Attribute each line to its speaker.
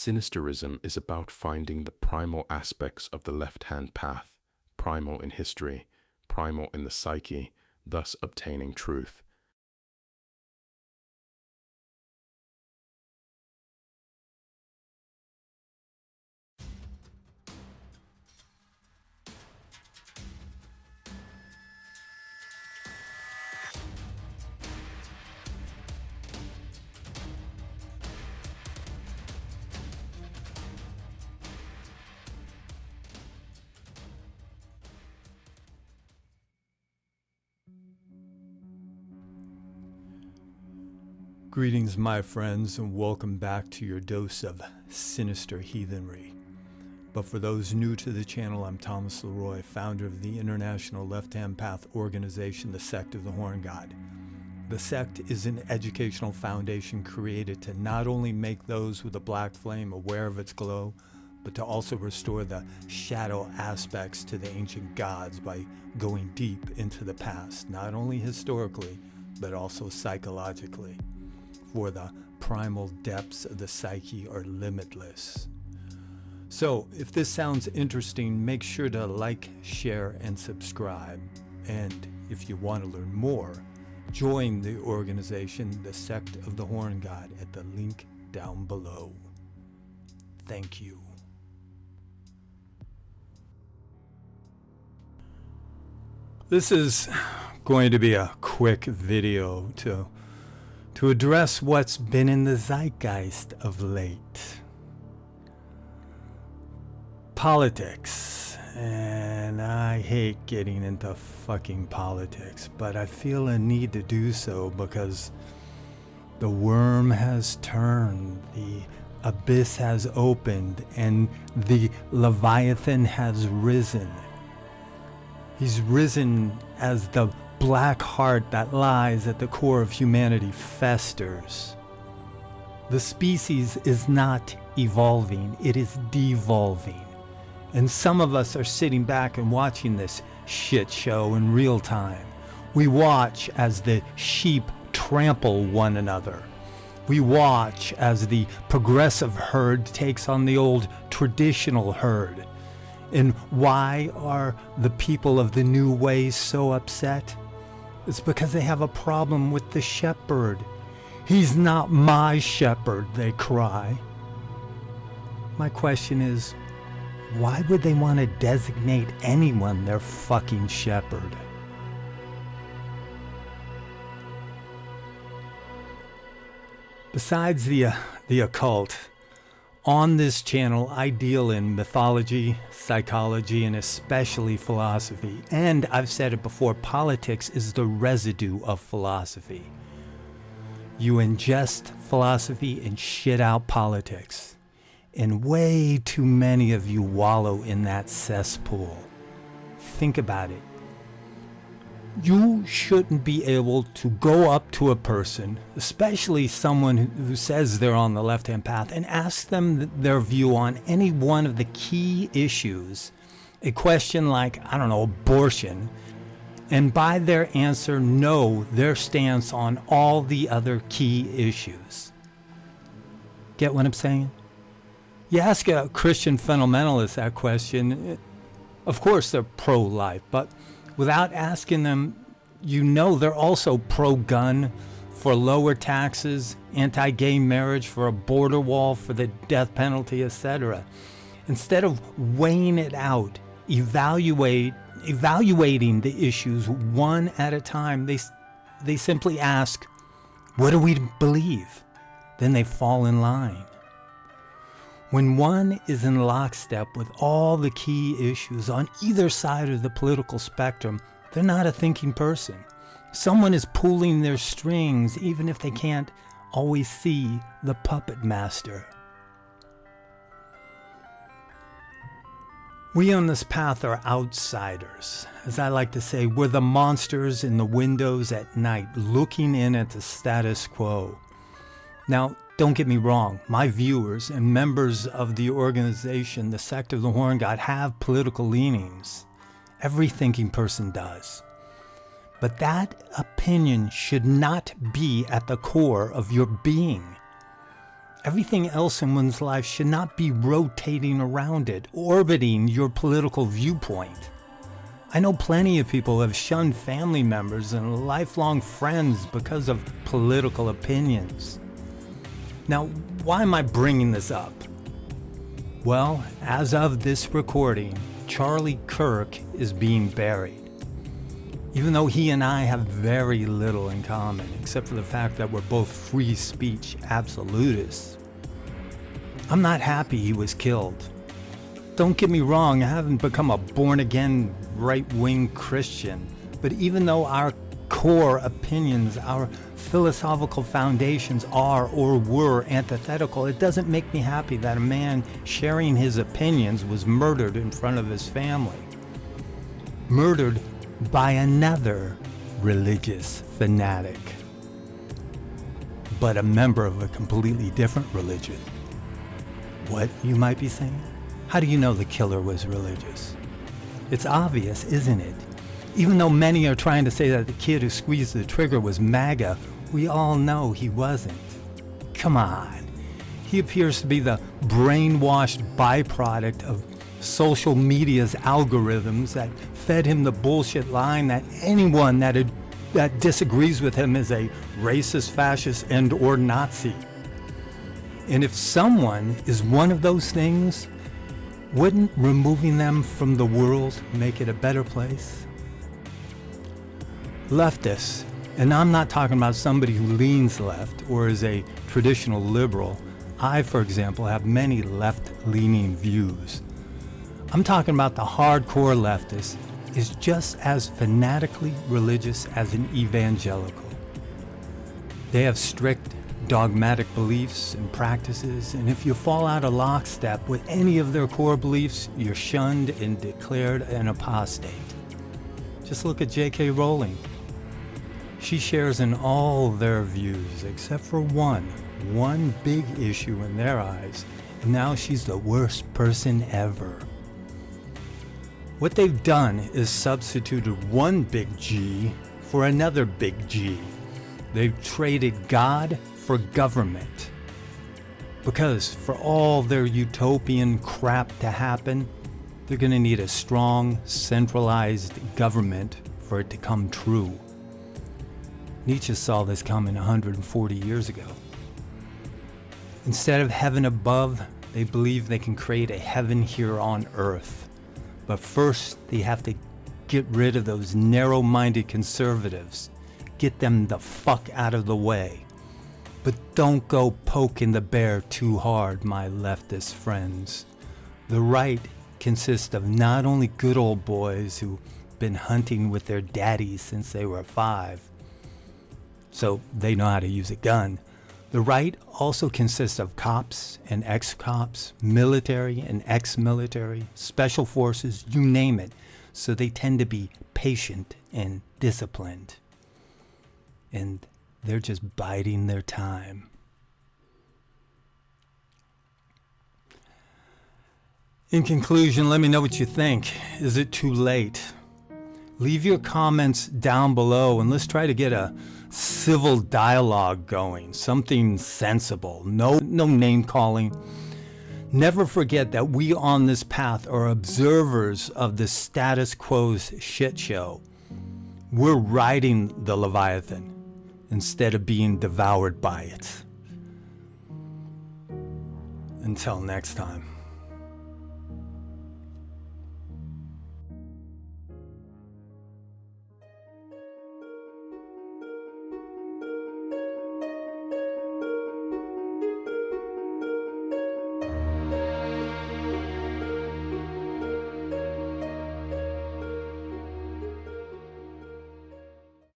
Speaker 1: Sinisterism is about finding the primal aspects of the left-hand path, primal in history, primal in the psyche, thus obtaining truth.
Speaker 2: Greetings, my friends, and welcome back to your dose of sinister heathenry. But for those new to the channel, I'm Thomas Leroy, founder of the International Left-Hand Path organization, the Sect of the Horn God. The sect is an educational foundation created to not only make those with a black flame aware of its glow, but to also restore the shadow aspects to the ancient gods by going deep into the past, not only historically, but also psychologically. For the primal depths of the psyche are limitless. So, if this sounds interesting, make sure to like, share, and subscribe. And if you want to learn more, join the organization, the Sect of the Horn God, at the link down below. Thank you. This is going to be a quick video to address what's been in the zeitgeist of late. Politics. And I hate getting into fucking politics, but I feel a need to do so because the worm has turned, the abyss has opened, and the Leviathan has risen. He's risen as the black heart that lies at the core of humanity festers. The species is not evolving, it is devolving. And some of us are sitting back and watching this shit show in real time. We watch as the sheep trample one another. We watch as the progressive herd takes on the old traditional herd. And why are the people of the new way so upset? It's because they have a problem with the shepherd. He's not my shepherd, they cry. My question is, why would they want to designate anyone their fucking shepherd? Besides the occult, on this channel I deal in mythology, psychology, and especially philosophy. And I've said it before, politics is the residue of philosophy. You ingest philosophy and shit out politics. And way too many of you wallow in that cesspool. Think about it. You shouldn't be able to go up to a person, especially someone who says they're on the left-hand path, and ask them their view on any one of the key issues. A question like, I don't know, abortion, and by their answer know their stance on all the other key issues. Get what I'm saying? You ask a Christian fundamentalist that question, of course they're pro-life, but without asking them, you know they're also pro-gun, for lower taxes, anti-gay marriage, for a border wall, for the death penalty, etc. Instead of weighing it out, evaluating the issues one at a time, they simply ask, what do we believe? Then they fall in line. When one is in lockstep with all the key issues on either side of the political spectrum, they're not a thinking person. Someone is pulling their strings even if they can't always see the puppet master. We on this path are outsiders. As I like to say, we're the monsters in the windows at night looking in at the status quo. Now, don't get me wrong, my viewers and members of the organization, the Sect of the Horn God, have political leanings. Every thinking person does. But that opinion should not be at the core of your being. Everything else in one's life should not be rotating around it, orbiting your political viewpoint. I know plenty of people who have shunned family members and lifelong friends because of political opinions. Now, why am I bringing this up? Well, as of this recording, Charlie Kirk is being buried. Even though he and I have very little in common, except for the fact that we're both free speech absolutists. I'm not happy he was killed. Don't get me wrong, I haven't become a born-again right-wing Christian, but even though our core opinions, our philosophical foundations are or were antithetical, it doesn't make me happy that a man sharing his opinions was murdered in front of his family. Murdered by another religious fanatic, but a member of a completely different religion. What, you might be saying? How do you know the killer was religious? It's obvious, isn't it? Even though many are trying to say that the kid who squeezed the trigger was MAGA, we all know he wasn't. Come on. He appears to be the brainwashed byproduct of social media's algorithms that fed him the bullshit line that anyone that disagrees with him is a racist, fascist, and or Nazi. And if someone is one of those things, wouldn't removing them from the world make it a better place? Leftists, and I'm not talking about somebody who leans left or is a traditional liberal. I, for example, have many left-leaning views. I'm talking about the hardcore leftist is just as fanatically religious as an evangelical. They have strict dogmatic beliefs and practices, and if you fall out of lockstep with any of their core beliefs, you're shunned and declared an apostate. Just look at J.K. Rowling. She shares in all their views except for one big issue in their eyes, and now she's the worst person ever. What they've done is substituted one big G for another big G. They've traded God for government. Because for all their utopian crap to happen, they're going to need a strong, centralized government for it to come true. Nietzsche saw this coming 140 years ago. Instead of heaven above, they believe they can create a heaven here on earth. But first, they have to get rid of those narrow-minded conservatives. Get them the fuck out of the way. But don't go poking the bear too hard, my leftist friends. The right consists of not only good old boys who've been hunting with their daddies since they were 5, so they know how to use a gun. The right also consists of cops and ex-cops, military and ex-military, special forces, you name it. So they tend to be patient and disciplined. And they're just biding their time. In conclusion, let me know what you think. Is it too late? Leave your comments down below and let's try to get a civil dialogue going, something sensible, no name calling. Never forget that we on this path are observers of the status quo's shit show. We're riding the Leviathan instead of being devoured by it. Until next time.